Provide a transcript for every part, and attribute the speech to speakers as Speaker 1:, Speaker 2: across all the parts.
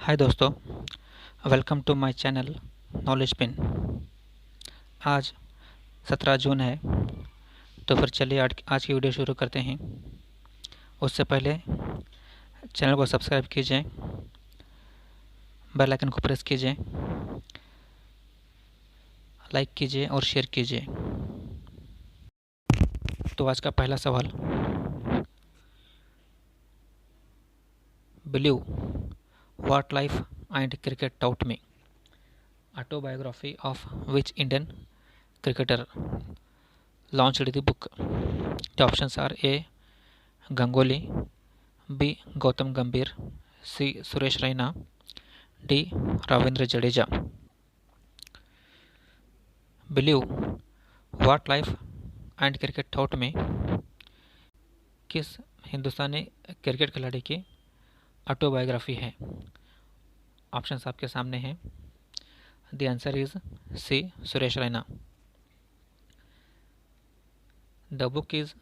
Speaker 1: हाय दोस्तों, welcome to my channel knowledge pin. आज 17 जून है, तो फिर चलिए आज की वीडियो शुरू करते हैं। उससे पहले चैनल को सब्सक्राइब कीजिए, बेल आइकन को प्रेस कीजिए, लाइक कीजिए और शेयर कीजिए। तो आज का पहला सवाल, believe what life and cricket taught me, autobiography of which Indian cricketer launched the book? The options are A. Ganguly, B. Gautam Gambhir, C. Suresh Raina, D. Ravindra Jadeja. Believe what life and cricket taught me किस हिंदुस्तानी cricket खिलाड़ी की autobiography है? Options आपके सामने हैं। The answer is C, Suresh Raina. The book is,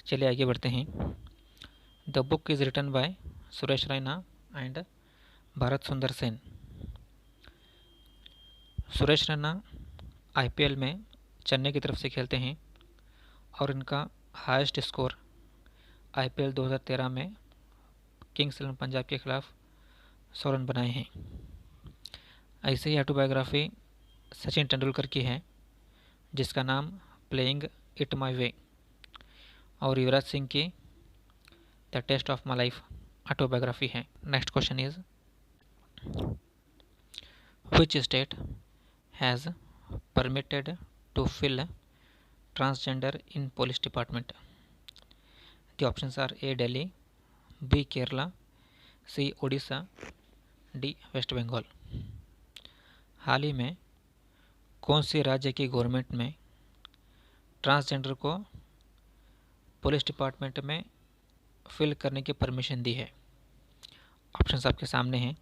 Speaker 1: चलिए आगे बढ़ते हैं। The book is written by Suresh Raina and Bharat Sundaresan. Suresh Raina IPL में चेन्नई की तरफ से खेलते हैं और इनका हाईएस्ट स्कोर आईपीएल 2013 में किंग्स 11 पंजाब के खिलाफ 100 रन बनाए हैं। ऐसे ही ऑटोबायोग्राफी सचिन तेंदुलकर की है, जिसका नाम प्लेइंग इट माई वे, और युवराज सिंह की the test of my life autobiography है। Next question is, which state has permitted to fill transgender in police department? The options are A Delhi, B Kerala, C Odisha, D West Bengal. हाल ही में कौन सी राज्य की गवर्नमेंट में ट्रांसजेंडर को पुलिस डिपार्टमेंट में फिल करने की परमिशन दी है? ऑप्शंस आपके सामने हैं,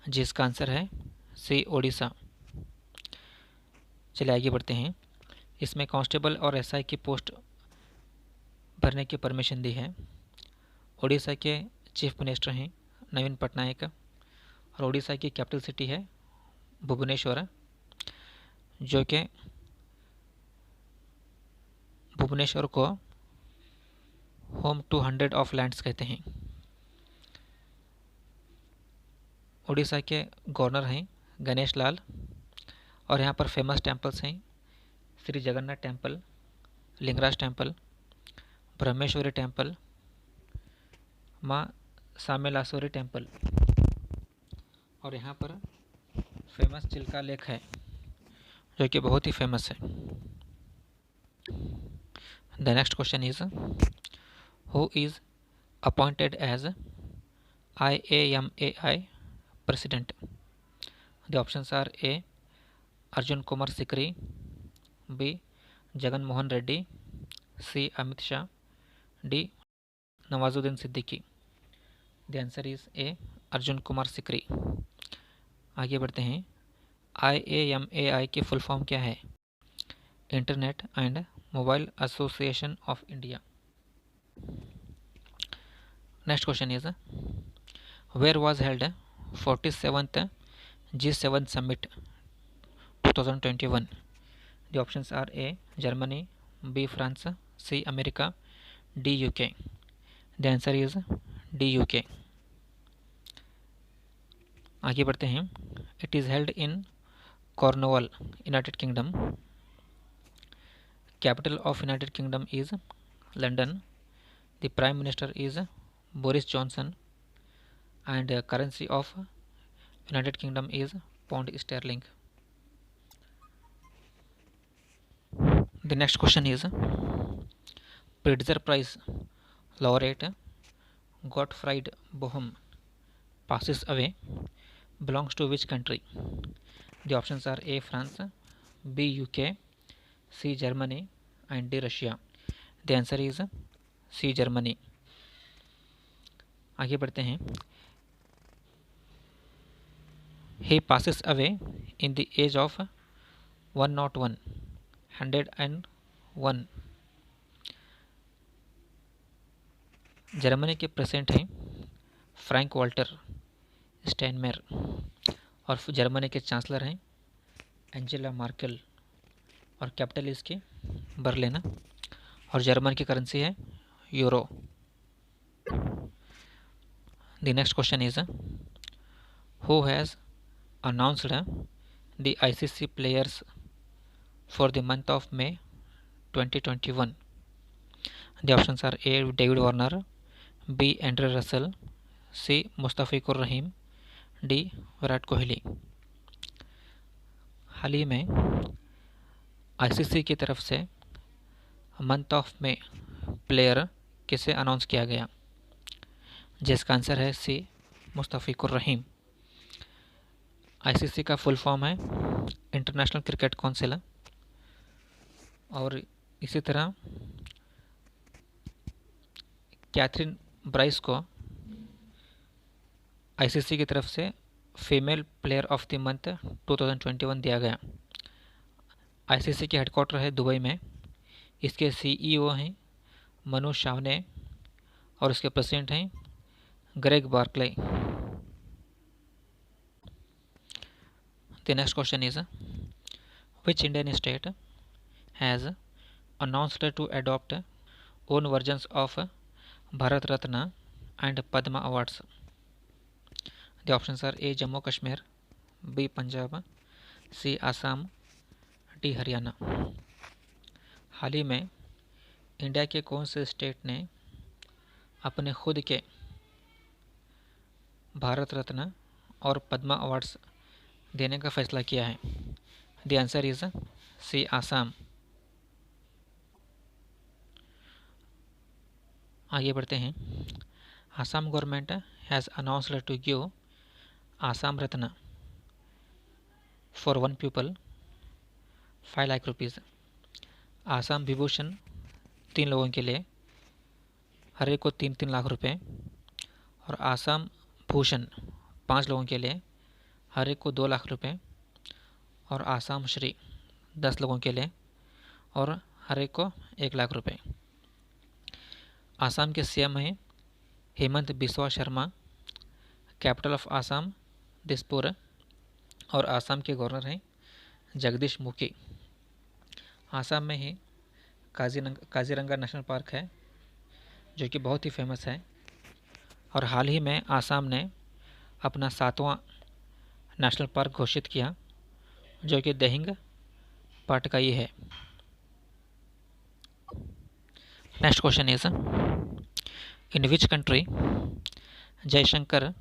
Speaker 1: जिसका आंसर है सी, ओडिशा। चलिए आगे बढ़ते हैं। इसमें कांस्टेबल और एसआई की पोस्ट भरने की परमिशन दी है। ओडिशा के चीफ मिनिस्टर हैं नवीन पटनायक, और ओडिशा की कैपिटल सिटी है भुवनेश्वर, जो कि भुवनेश्वर को होम टू 100 ऑफ लैंड्स कहते हैं। उड़ीसा के गवर्नर हैं गणेश लाल, और यहाँ पर फेमस टेम्पल्स हैं Shri Jagannath temple, Lingaraj temple, Brahmeshwari temple, Maa Samaleswari temple, और यहाँ पर फेमस चिल्का लेक है, जो कि बहुत ही फेमस है। The next question is, who is appointed as IAMAI president? The options are A Arjun Kumar Sikri, B Jagan Mohan Reddy, C Amit Shah, D Nawazuddin Siddiqui. The answer is A Arjun Kumar Sikri. आगे बढ़ते हैं। IAMAI की फुल फॉर्म क्या है? Internet and mobile association of India. Next question is, where was held 47th G7 Summit 2021? The options are A. Germany, B. France, C. America, D. UK. The answer is D. UK. आगे बढ़ते हैं। It is held in Cornwall, United Kingdom. Capital of United Kingdom is London. The Prime Minister is Boris Johnson, and currency of United Kingdom is pound sterling. The next question is, Pulitzer Prize laureate Gottfried Boehm passes away belongs to which country? The options are A. France, B. UK, C. Germany, and D. Russia. The answer is C. Germany. आगे बढ़ते हैं। He passes away in the age of 101, 101। Germany के president हैं Frank Walter, स्टेनमेयर। और Germany के chancellor हैं Angela Merkel और capital इसकी बर्लिन। और जर्मन की करेंसी है euro. The next question is who has announced the ICC players for the month of May 2021? The options are A. David Warner, B. Andre Russell, C. मुस्तफ़िकुर Rahim, D. Virat Kohli. हाल ही में ICC की तरफ से month of में player किसे announce किया गया, जिसका आंसर है सी. मुस्तफ़िकुर रहीम। आईसीसी का फुल फॉर्म है इंटरनेशनल क्रिकेट काउंसिल। और इसी तरह कैथरीन ब्राइस को आईसीसी की तरफ से female player of the month 2021 दिया गया। आईसीसी के हेडक्वार्टर है दुबई में। इसके सीईओ हैं मनु शावने और उसके प्रेसिडेंट हैं Greg Barclay. The next question is which Indian state has announced to adopt own versions of Bharat Ratna and Padma awards? The options are A. Jammu Kashmir, B. Punjab, C. Assam, D. Haryana. हाल ही में India के कौन से state ने अपने खुद के भारत रत्न और पद्मा अवार्ड्स देने का फैसला किया है? The answer is C. Assam. आगे बढ़ते हैं। Assam government has announced to give Assam Ratna for one people 5 lakh rupees. Assam Vibhushan 3 लोगों के लिए हर एक को 3-3 लाख रुपए, और आसाम भूषण 5 लोगों के लिए हर एक को 2 लाख रुपए, और आसाम श्री 10 लोगों के लिए और हर एक को 1 लाख रुपए। आसाम के सीएम हैं हेमंत बिस्वा शर्मा। कैपिटल ऑफ आसाम दिसपुर, और आसाम के गवर्नर हैं जगदीश मुखी। आसाम में ही काजीरंगा नेशनल पार्क है जो कि बहुत ही फेमस है। और हाल ही में आसाम ने अपना 7वां नेशनल पार्क घोषित किया जो कि दिहिंग पाटकाई है। Next question is in which country Jaishankar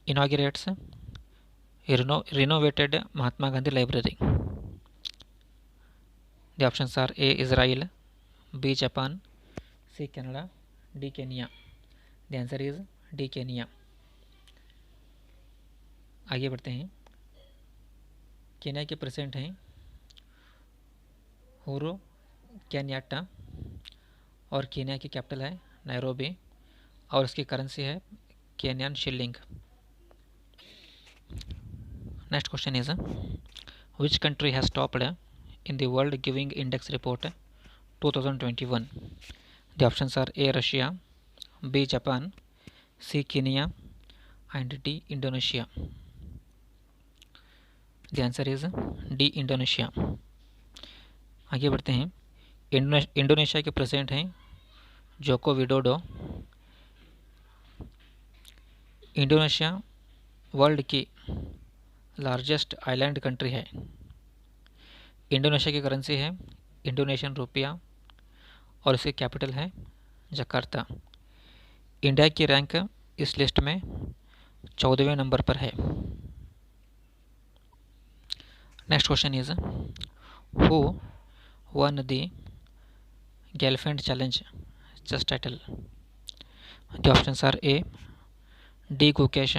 Speaker 1: inaugurates renovated Mahatma Gandhi library? The options are A. Israel, B. Japan, C. Canada, D. Kenya. The answer is D. Kenya. आगे बढ़ते हैं। केनिया के प्रेसिडेंट हैं हुरो केन्याट्टा, और केनिया की कैपिटल है नैरोबी, और उसकी करेंसी है Kenyan shilling. Next question is which country has topped in the world giving index report 2021? The options are A. Russia, B. Japan, C. Kenya and D. Indonesia. The answer is D. Indonesia. आगे बढ़ते हैं। Indonesia के president हैं Joko Widodo. Indonesia world की largest island country है। Indonesia की currency है Indonesian रुपया, और इसकी कैपिटल है जकार्ता। इंडिया की रैंक इस लिस्ट में 14वें नंबर पर है। Next question is who won the Gelfand challenge chess title? The options are A. D. Gukesh,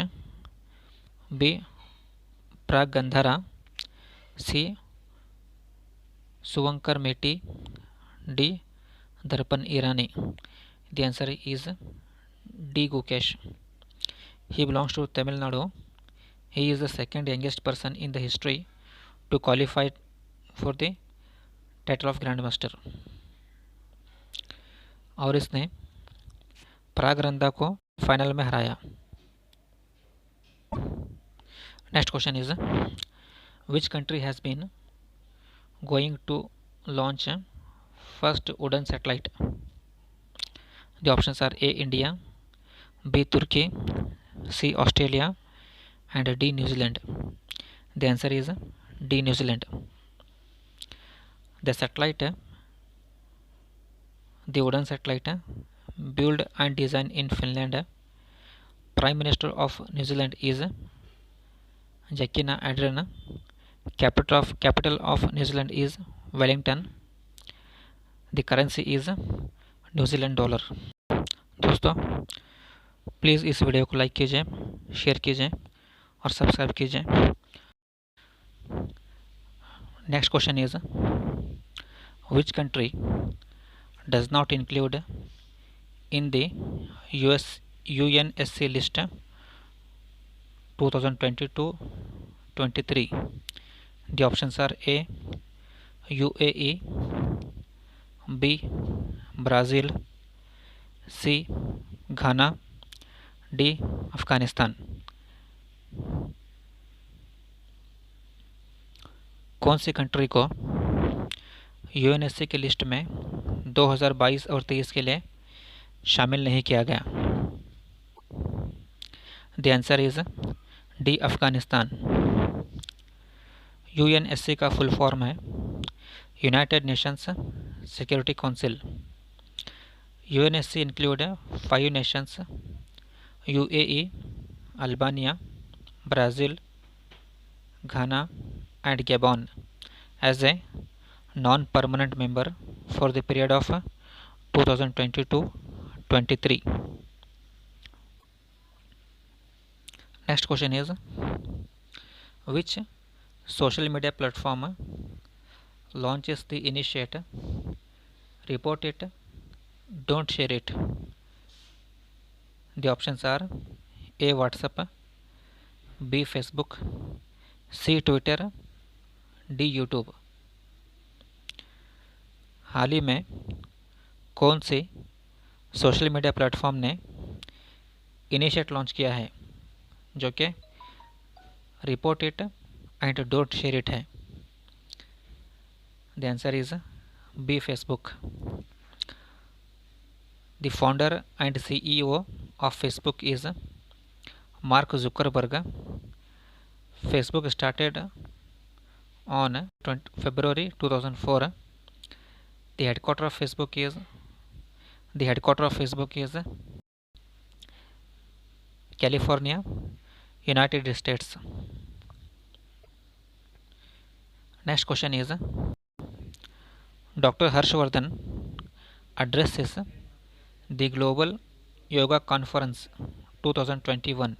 Speaker 1: B. Prag Gandhara, C. Suvankar Maiti, D. Darpan Irani. The answer is D. Gukesh. He belongs to Tamil Nadu. He is the second youngest person in the history to qualify for the title of Grandmaster. और इसने प्राग रंदा को final में हराया। Next question is, which country has been going to launch first wooden satellite? The options are A. India, B. Turkey, C. Australia, and D. New Zealand. The answer is D. New Zealand. The satellite, the wooden satellite, built and designed in Finland. Prime Minister of New Zealand is Jacinda Ardern. Capital of New Zealand is Wellington. The currency is new Zealand dollar. दोस्तों please इस video को like कीजिए, share कीजिए और subscribe कीजिए। Next question is, which country does not include in the UNSC list 2022-23? The options are A. UAE, B. Brazil, C. Ghana, D. Afghanistan. कौन सी country को यूएनएससी की लिस्ट में 2022 और 23 के लिए शामिल नहीं किया गया? The answer is D. Afghanistan. UNSC का फुल फॉर्म है United Nations security council. UNSC include 5 nations: UAE, Albania, Brazil, Ghana, and Gabon as a non-permanent member for the period of 2022-23. Next question is, which social media platform launches the initiate, report it, don't share it? The options are A. WhatsApp, B. Facebook, C. Twitter, D. YouTube. हाल ही में कौन से social media platform ने initiate launch किया है जो कि report it and don't share it है? The answer is B. Facebook. The founder and CEO of Facebook is Mark Zuckerberg. Facebook started on February 2004. The headquarters of Facebook is California, United States. Next question is, Dr. Harshvardhan addresses the Global Yoga Conference 2021.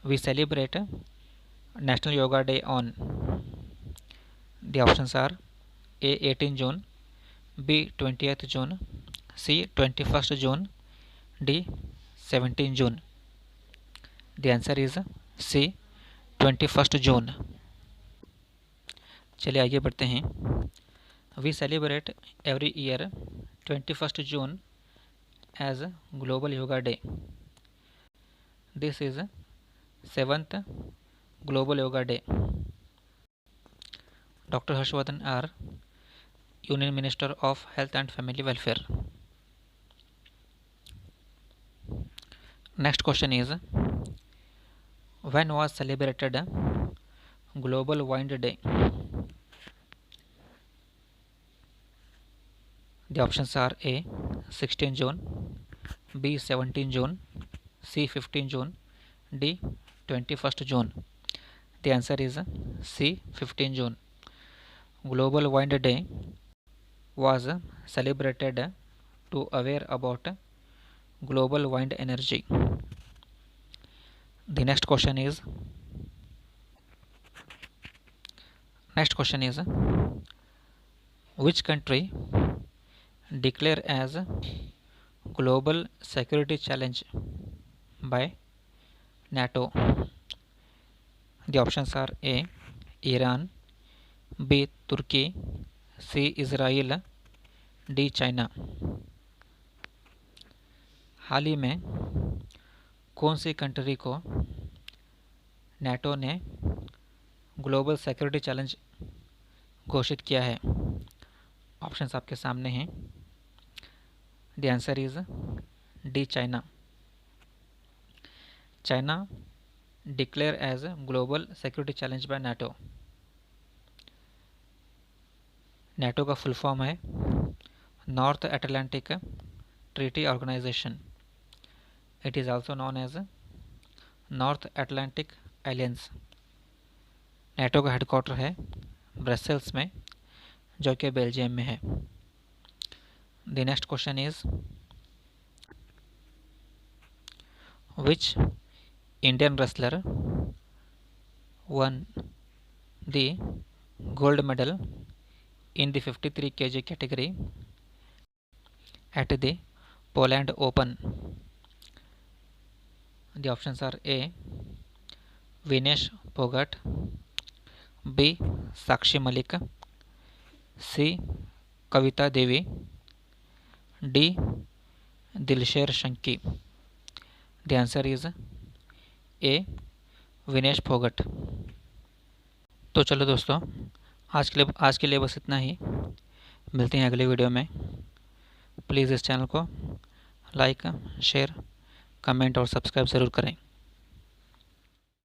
Speaker 1: We celebrate National Yoga Day on. The options are A. 18 June, B. 20th June, C. 21st June, D. 17 June. The answer is C. 21st June. चलिए आगे बढ़ते हैं। We celebrate every year 21st June as Global Yoga Day. This is 7th Global Yoga Day. Dr. Harshvardhan are Union Minister of Health and Family Welfare. Next question is, when was celebrated Global Wind Day? The options are A. 16 June, B. 17 June, C. 15 June, D. 21st June. The answer is C. 15 June. Global Wind Day was celebrated to aware about global wind energy. The next question is, which country declare as global security challenge by NATO? The options are A. Iran, B. Turkey, C. Israel, D. China. हाल ही में कौन सी country को NATO ने global security challenge घोषित किया है? Options आपके सामने हैं। The answer is D, China. China declare as global security challenge by NATO. NATO का फुल फॉर्म है North Atlantic Treaty Organization. It is also known as North Atlantic alliance. NATO का headquarter है Brussels में, जो कि Belgium में है। The next question is which Indian wrestler won the gold medal in the 53 kg category at the Poland Open? The options are A. Vinesh Phogat, B. Sakshi Malik, C. Kavita Devi, D. Dilsher Shanki. The answer is A. Vinesh Phogat. तो चलो दोस्तों, आज के लिए बस इतना ही। मिलते हैं अगले वीडियो में। प्लीज़ इस चैनल को लाइक, शेयर, कमेंट और सब्सक्राइब ज़रूर करें।